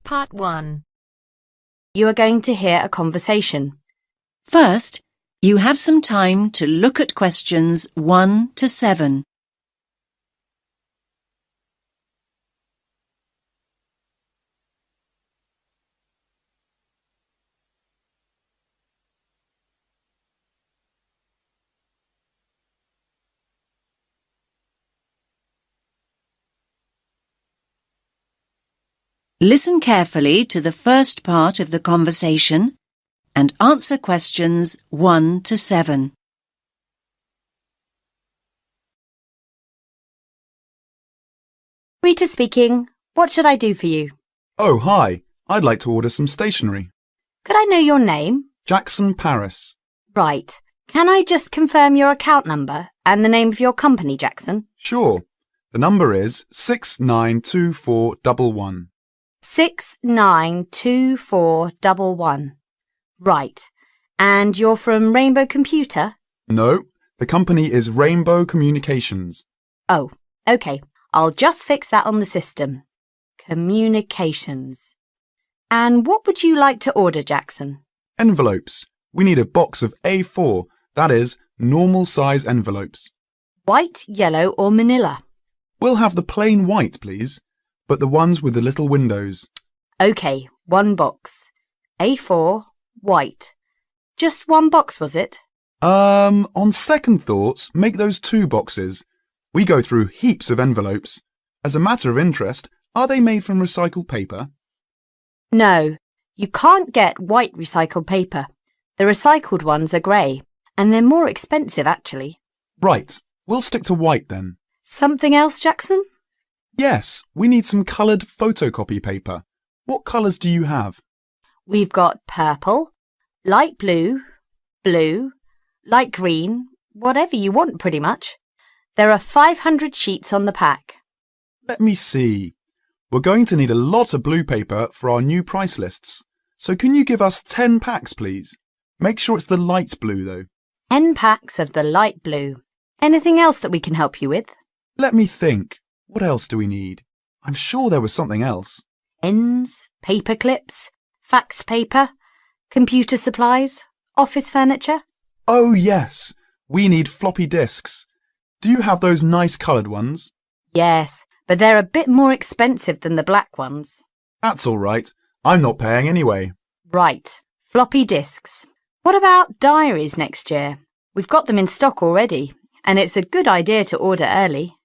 Part 1. You are going to hear a conversation. First, you have some time to look at questions 1 to 7. Listen carefully to the first part of the conversation and answer questions 1 to 7. Rita speaking. What should I do for you? Oh, hi. I'd like to order some stationery. Could I know your name? Jackson Paris. Right. Can I just confirm your account number and the name of your company, Jackson? Sure. The number is 692411. 692411. Right. And you're from Rainbow Computer? No, the company is Rainbow Communications. Oh, OK. I'll just fix that on the system. Communications. And what would you like to order, Jackson? Envelopes. We need a box of A4, that is, normal size envelopes. White, yellow or manila? We'll have the plain white, please, but the ones with the little windows. OK, one box. A4, white. Just one box, was it? On second thoughts, make those 2 boxes. We go through heaps of envelopes. As a matter of interest, are they made from recycled paper? No, you can't get white recycled paper. The recycled ones are grey, and they're more expensive, actually. Right, we'll stick to white then. Something else, Jackson? Yes, we need some coloured photocopy paper. What colours do you have? We've got purple, light blue, blue, light green, whatever you want pretty much. There are 500 sheets on the pack. Let me see. We're going to need a lot of blue paper for our new price lists. So can you give us 10 packs, please? Make sure it's the light blue, though. 10 packs of the light blue. Anything else that we can help you with? Let me think. What else do we need? I'm sure there was something else. Pens, paper clips, fax paper, computer supplies, office furniture. Oh, yes. We need floppy disks. Do you have those nice coloured ones? Yes, but they're a bit more expensive than the black ones. That's all right. I'm not paying anyway. Right, floppy disks. What about diaries next year? We've got them in stock already, and it's a good idea to order early.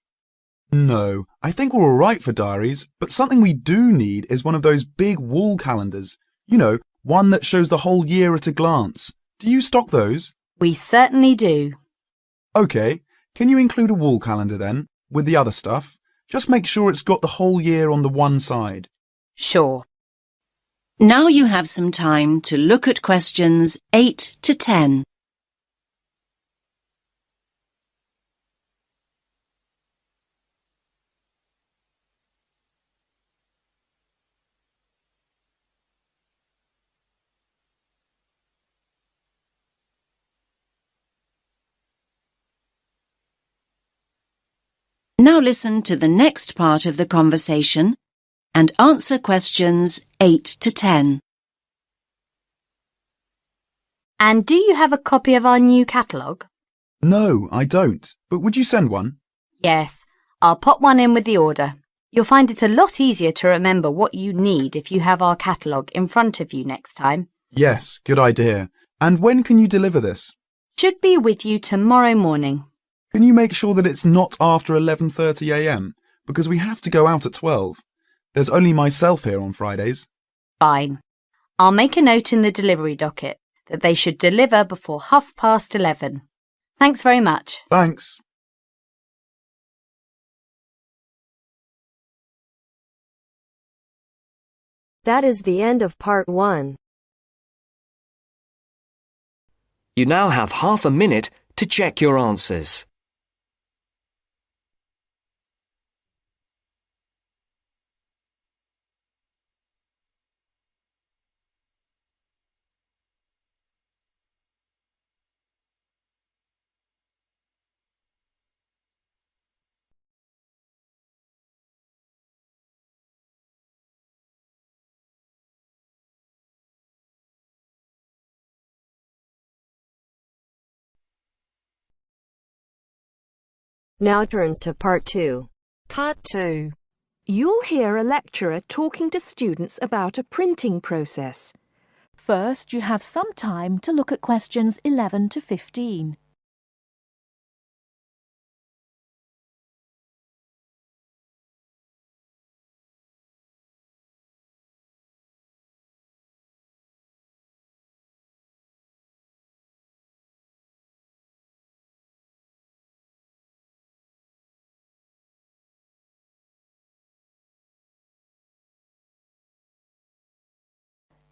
No, I think we're all right for diaries, but something we do need is one of those big wall calendars. You know, one that shows the whole year at a glance. Do you stock those? We certainly do. OK, can you include a wall calendar then, with the other stuff? Just make sure it's got the whole year on the one side. Sure. Now you have some time to look at questions 8 to 10. Now listen to the next part of the conversation and answer questions 8 to 10. And do you have a copy of our new catalogue? No, I don't. But would you send one? Yes, I'll pop one in with the order. You'll find it a lot easier to remember what you need if you have our catalogue in front of you next time. Yes, good idea. And when can you deliver this? Should be with you tomorrow morning. Can you make sure that it's not after 11:30 a.m? Because we have to go out at 12. There's only myself here on Fridays. Fine. I'll make a note in the delivery docket that they should deliver before 11:30. Thanks very much. Thanks. That is the end of Part 1. You now have half a minute to check your answers. Now turns to Part 2. Part 2. You'll hear a lecturer talking to students about a printing process. First, you have some time to look at questions 11 to 15.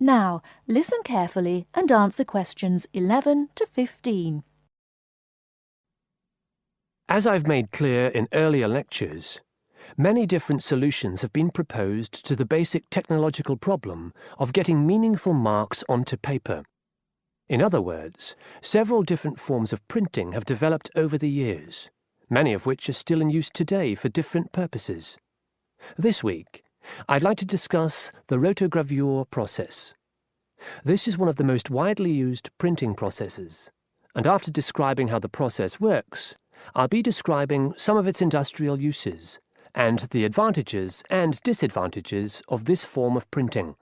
Now, listen carefully and answer questions 11 to 15. As I've made clear in earlier lectures, many different solutions have been proposed to the basic technological problem of getting meaningful marks onto paper. In other words, several different forms of printing have developed over the years, many of which are still in use today for different purposes. This week, I'd like to discuss the rotogravure process. This is one of the most widely used printing processes, and after describing how the process works, I'll be describing some of its industrial uses and the advantages and disadvantages of this form of printing.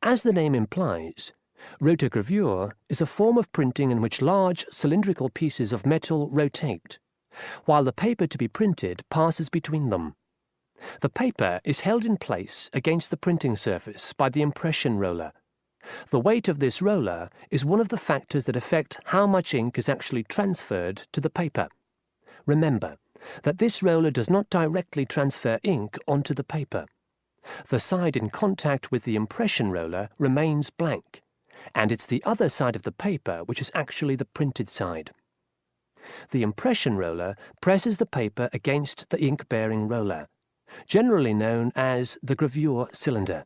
As the name implies, rotogravure is a form of printing in which large cylindrical pieces of metal rotate, while the paper to be printed passes between them. The paper is held in place against the printing surface by the impression roller. The weight of this roller is one of the factors that affect how much ink is actually transferred to the paper. Remember that this roller does not directly transfer ink onto the paper. The side in contact with the impression roller remains blank, and it's the other side of the paper which is actually the printed side. The impression roller presses the paper against the ink-bearing roller, generally known as the gravure cylinder.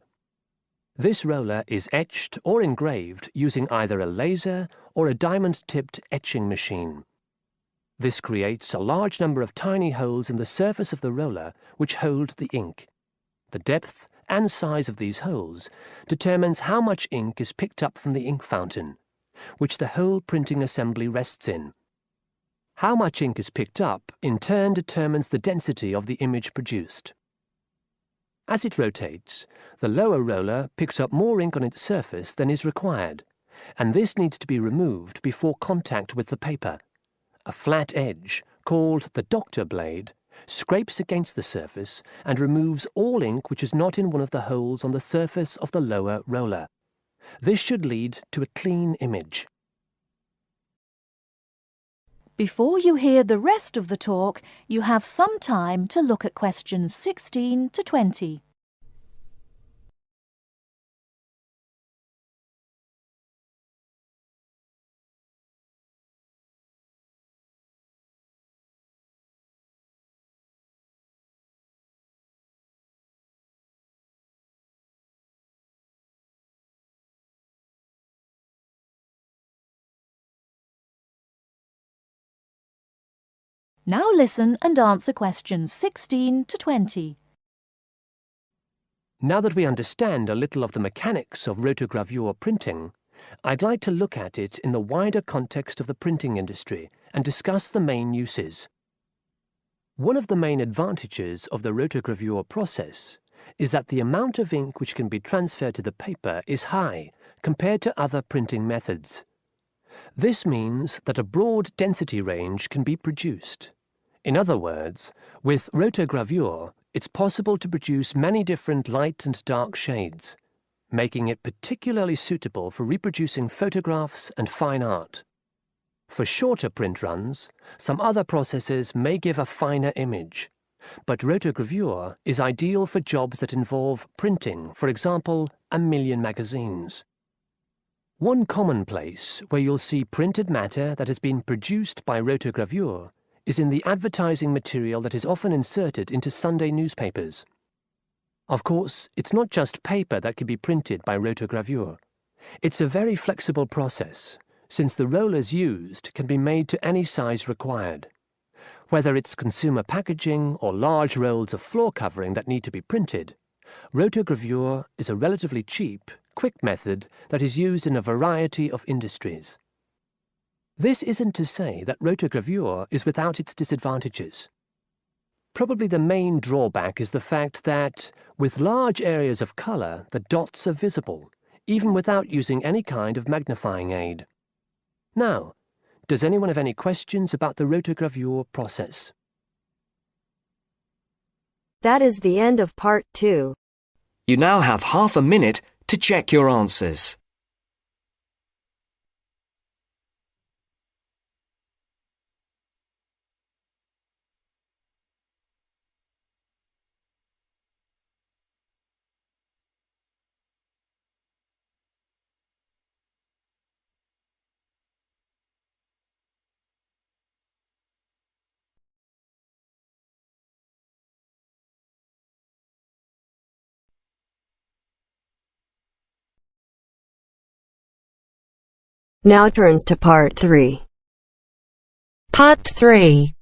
This roller is etched or engraved using either a laser or a diamond-tipped etching machine. This creates a large number of tiny holes in the surface of the roller which hold the ink. The depth and size of these holes determines how much ink is picked up from the ink fountain, which the whole printing assembly rests in. How much ink is picked up, in turn, determines the density of the image produced. As it rotates, the lower roller picks up more ink on its surface than is required, and this needs to be removed before contact with the paper. A flat edge, called the doctor blade, scrapes against the surface and removes all ink which is not in one of the holes on the surface of the lower roller. This should lead to a clean image. Before you hear the rest of the talk, you have some time to look at questions 16 to 20. Now listen and answer questions 16 to 20. Now that we understand a little of the mechanics of rotogravure printing, I'd like to look at it in the wider context of the printing industry and discuss the main uses. One of the main advantages of the rotogravure process is that the amount of ink which can be transferred to the paper is high compared to other printing methods. This means that a broad density range can be produced. In other words, with rotogravure, it's possible to produce many different light and dark shades, making it particularly suitable for reproducing photographs and fine art. For shorter print runs, some other processes may give a finer image, but rotogravure is ideal for jobs that involve printing, for example, 1 million magazines. One common place where you'll see printed matter that has been produced by rotogravure is in the advertising material that is often inserted into Sunday newspapers. Of course, it's not just paper that can be printed by rotogravure. It's a very flexible process, since the rollers used can be made to any size required. Whether it's consumer packaging or large rolls of floor covering that need to be printed, rotogravure is a relatively cheap, quick method that is used in a variety of industries. This isn't to say that rotogravure is without its disadvantages. Probably the main drawback is the fact that, with large areas of colour, the dots are visible, even without using any kind of magnifying aid. Now, does anyone have any questions about the rotogravure process? That is the end of part 2. You now have half a minute to check your answers. Now turns to part 3. Part 3.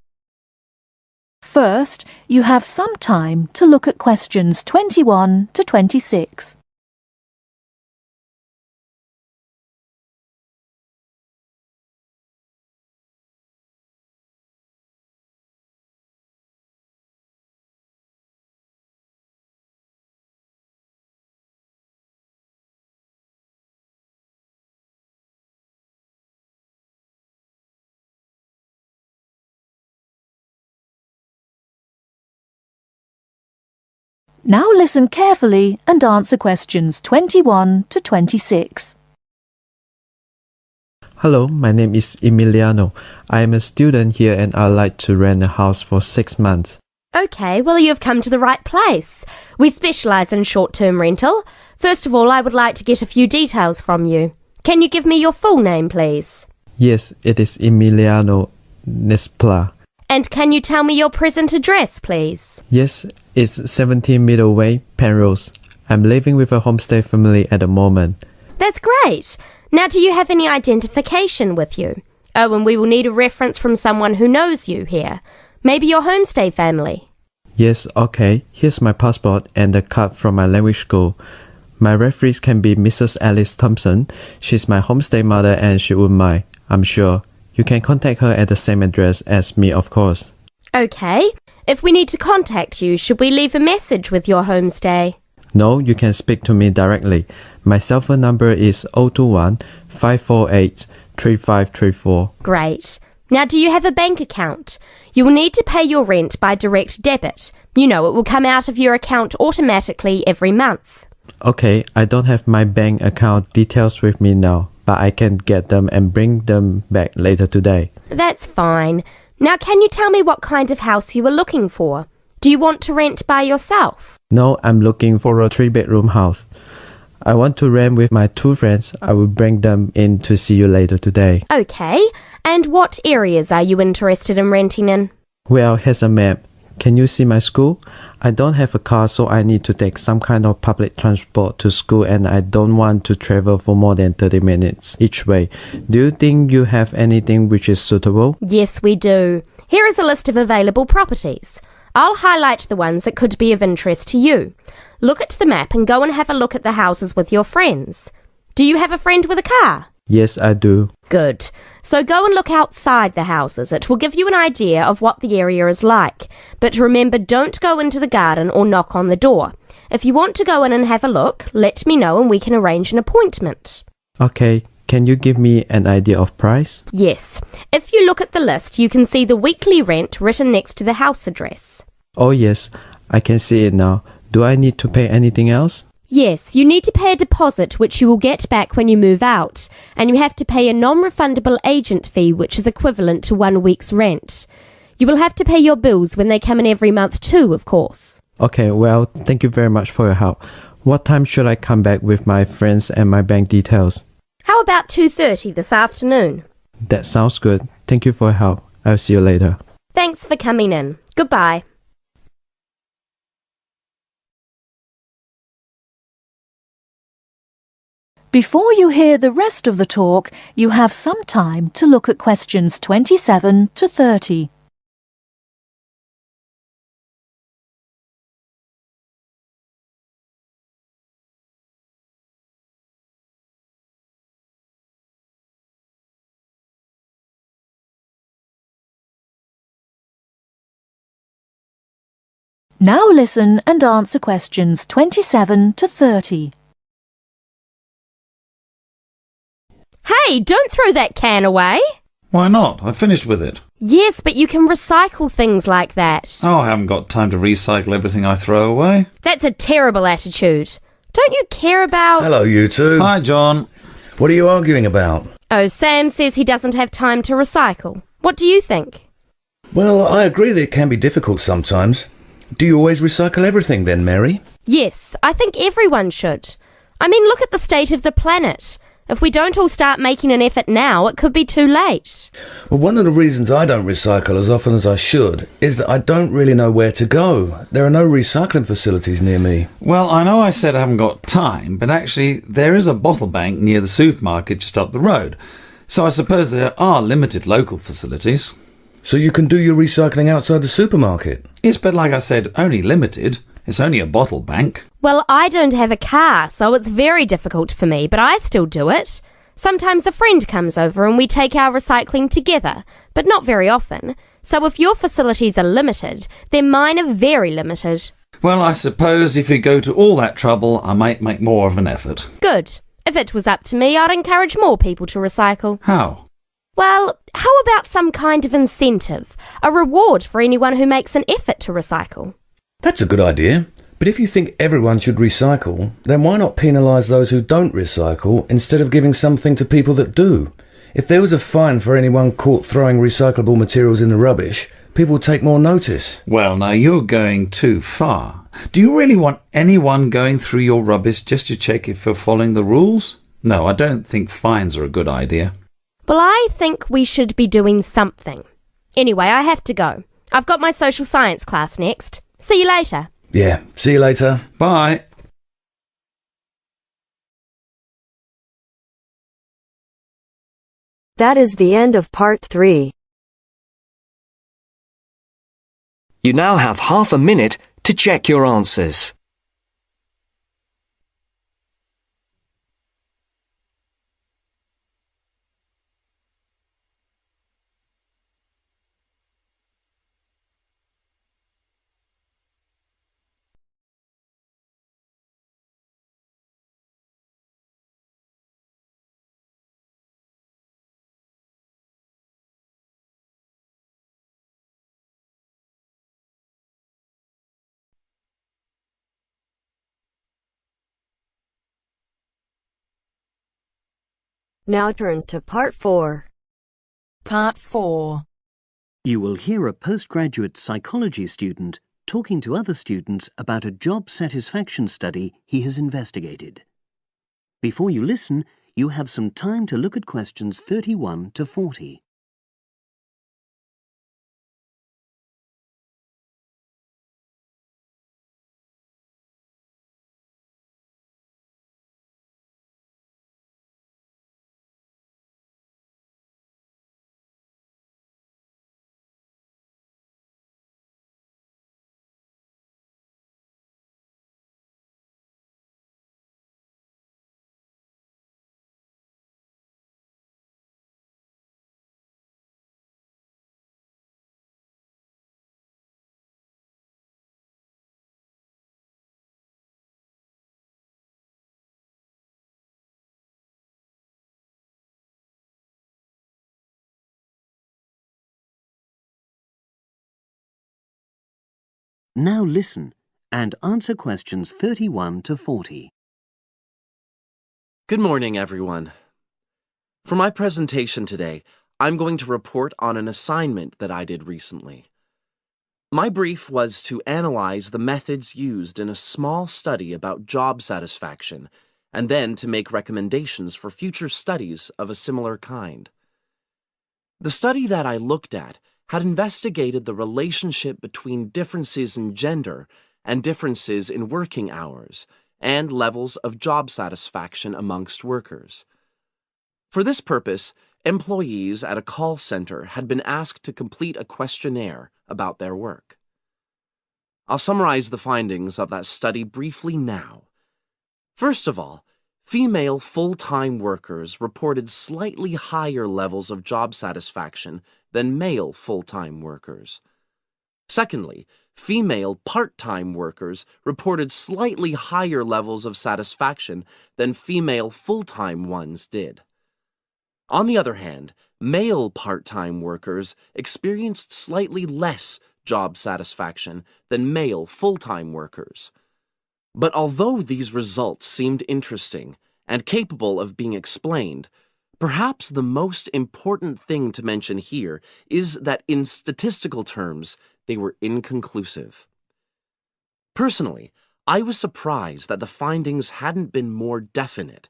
First, you have some time to look at questions 21 to 26. Now listen carefully and answer questions 21 to 26. Hello, my name is Emiliano. I am a student here and I'd like to rent a house for 6 months. OK, well, you've come to the right place. We specialise in short-term rental. First of all, I would like to get a few details from you. Can you give me your full name, please? Yes, it is Emiliano Nespla. And can you tell me your present address, please? Yes, it's 17 Middleway, Penrose. I'm living with a homestay family at the moment. That's great. Now, do you have any identification with you? Oh, and we will need a reference from someone who knows you here. Maybe your homestay family. Yes, okay. Here's my passport and the card from my language school. My referees can be Mrs. Alice Thompson. She's my homestay mother and she wouldn't mind, I'm sure. You can contact her at the same address as me, of course. OK. If we need to contact you, should we leave a message with your homestay? No, you can speak to me directly. My cell phone number is 021 548 3534. Great. Now, do you have a bank account? You will need to pay your rent by direct debit. You know, it will come out of your account automatically every month. Okay, I don't have my bank account details with me now, but I can get them and bring them back later today. That's fine. Now, can you tell me what kind of house you are looking for? Do you want to rent by yourself? No, I'm looking for a 3-bedroom house. I want to rent with my 2 friends. I will bring them in to see you later today. OK. And what areas are you interested in renting in? Well, here's a map. Can you see my school? I don't have a car, so I need to take some kind of public transport to school and I don't want to travel for more than 30 minutes each way. Do you think you have anything which is suitable? Yes, we do. Here is a list of available properties. I'll highlight the ones that could be of interest to you. Look at the map and go and have a look at the houses with your friends. Do you have a friend with a car? Yes, I do. Good. So go and look outside the houses. It will give you an idea of what the area is like. But remember, don't go into the garden or knock on the door. If you want to go in and have a look, let me know and we can arrange an appointment. Okay. Can you give me an idea of price? Yes. If you look at the list, you can see the weekly rent written next to the house address. Oh yes, I can see it now. Do I need to pay anything else? Yes, you need to pay a deposit which you will get back when you move out, and you have to pay a non-refundable agent fee which is equivalent to 1 week's rent. You will have to pay your bills when they come in every month too, of course. Okay, well, thank you very much for your help. What time should I come back with my friends and my bank details? How about 2:30 this afternoon? That sounds good. Thank you for your help. I'll see you later. Thanks for coming in. Goodbye. Before you hear the rest of the talk, you have some time to look at questions 27 to 30. Now listen and answer questions 27 to 30. Hey, don't throw that can away. Why not? I finished with it. Yes, but you can recycle things like that. Oh, I haven't got time to recycle everything I throw away. That's a terrible attitude. Don't you care about... Hello, you two. Hi, John. What are you arguing about? Oh, Sam says he doesn't have time to recycle. What do you think? Well, I agree that it can be difficult sometimes. Do you always recycle everything then, Mary? Yes, I think everyone should. I mean, look at the state of the planet. If we don't all start making an effort now, it could be too late. Well, one of the reasons I don't recycle as often as I should is that I don't really know where to go. There are no recycling facilities near me. Well, I know I said I haven't got time, but actually there is a bottle bank near the supermarket just up the road. So I suppose there are limited local facilities. So you can do your recycling outside the supermarket? Yes, but like I said, only limited. It's only a bottle bank. Well, I don't have a car, so it's very difficult for me, but I still do it. Sometimes a friend comes over and we take our recycling together, but not very often. So if your facilities are limited, then mine are very limited. Well, I suppose if you go to all that trouble, I might make more of an effort. Good. If it was up to me, I'd encourage more people to recycle. How? Well, how about some kind of incentive? A reward for anyone who makes an effort to recycle? That's a good idea. But if you think everyone should recycle, then why not penalise those who don't recycle instead of giving something to people that do? If there was a fine for anyone caught throwing recyclable materials in the rubbish, people would take more notice. Well, now you're going too far. Do you really want anyone going through your rubbish just to check if you're following the rules? No, I don't think fines are a good idea. Well, I think we should be doing something. Anyway, I have to go. I've got my social science class next. See you later. Yeah, see you later. Bye. That is the end of part 3. You now have half a minute to check your answers. Now turns to part 4. Part 4. You will hear a postgraduate psychology student talking to other students about a job satisfaction study he has investigated. Before you listen, you have some time to look at questions 31 to 40. Now listen and answer questions 31 to 40. Good morning, everyone. For my presentation today, I'm going to report on an assignment that I did recently. My brief was to analyze the methods used in a small study about job satisfaction, and then to make recommendations for future studies of a similar kind. The study that I looked at had investigated the relationship between differences in gender and differences in working hours and levels of job satisfaction amongst workers. For this purpose, employees at a call center had been asked to complete a questionnaire about their work. I'll summarize the findings of that study briefly now. First of all, female full-time workers reported slightly higher levels of job satisfaction than male full-time workers. Secondly, female part-time workers reported slightly higher levels of satisfaction than female full-time ones did. On the other hand, male part-time workers experienced slightly less job satisfaction than male full-time workers. But although these results seemed interesting and capable of being explained, perhaps the most important thing to mention here is that in statistical terms, they were inconclusive. Personally, I was surprised that the findings hadn't been more definite,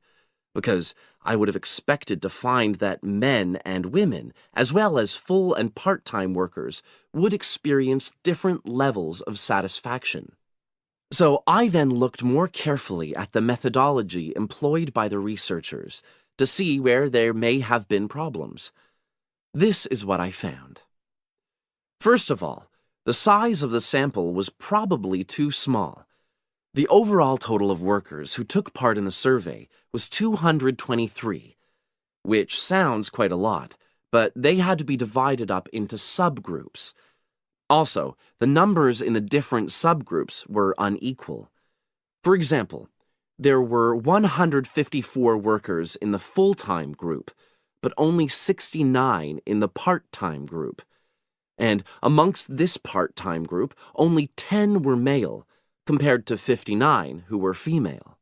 because I would have expected to find that men and women, as well as full and part-time workers, would experience different levels of satisfaction. So I then looked more carefully at the methodology employed by the researchers to see where there may have been problems. This is what I found. First of all, the size of the sample was probably too small. The overall total of workers who took part in the survey was 223, which sounds quite a lot, but they had to be divided up into subgroups. Also, the numbers in the different subgroups were unequal. For example, there were 154 workers in the full-time group, but only 69 in the part-time group. And amongst this part-time group, only 10 were male, compared to 59 who were female.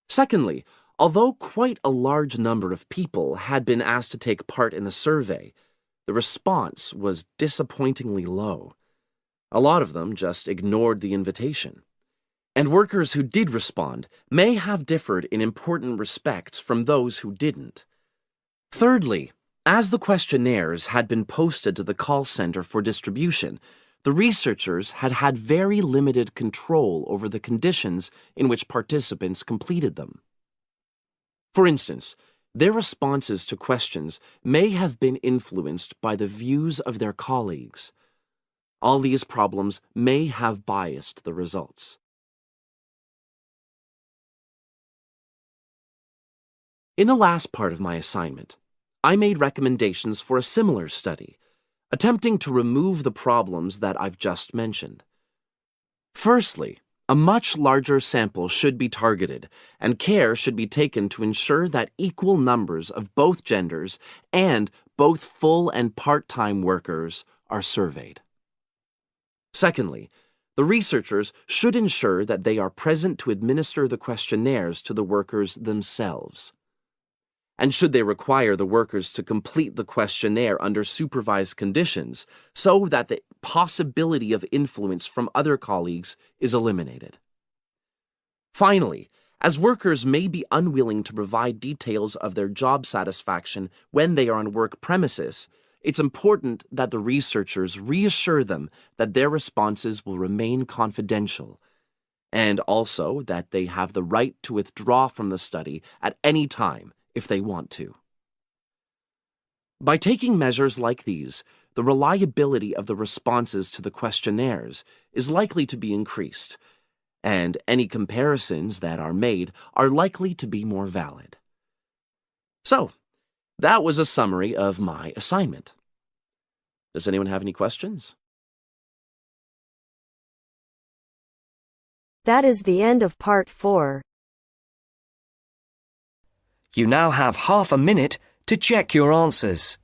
Secondly, although quite a large number of people had been asked to take part in the survey, the response was disappointingly low. A lot of them just ignored the invitation. And workers who did respond may have differed in important respects from those who didn't. Thirdly, as the questionnaires had been posted to the call center for distribution, the researchers had had very limited control over the conditions in which participants completed them. For instance, their responses to questions may have been influenced by the views of their colleagues. All these problems may have biased the results. In the last part of my assignment, I made recommendations for a similar study, attempting to remove the problems that I've just mentioned. Firstly, a much larger sample should be targeted, and care should be taken to ensure that equal numbers of both genders and both full and part-time workers are surveyed. Secondly, the researchers should ensure that they are present to administer the questionnaires to the workers themselves. And should they require the workers to complete the questionnaire under supervised conditions so that the possibility of influence from other colleagues is eliminated. Finally, as workers may be unwilling to provide details of their job satisfaction when they are on work premises, it's important that the researchers reassure them that their responses will remain confidential, and also that they have the right to withdraw from the study at any time if they want to. By taking measures like these, the reliability of the responses to the questionnaires is likely to be increased, and any comparisons that are made are likely to be more valid. So, that was a summary of my assignment. Does anyone have any questions? That is the end of part 4. You now have half a minute to check your answers.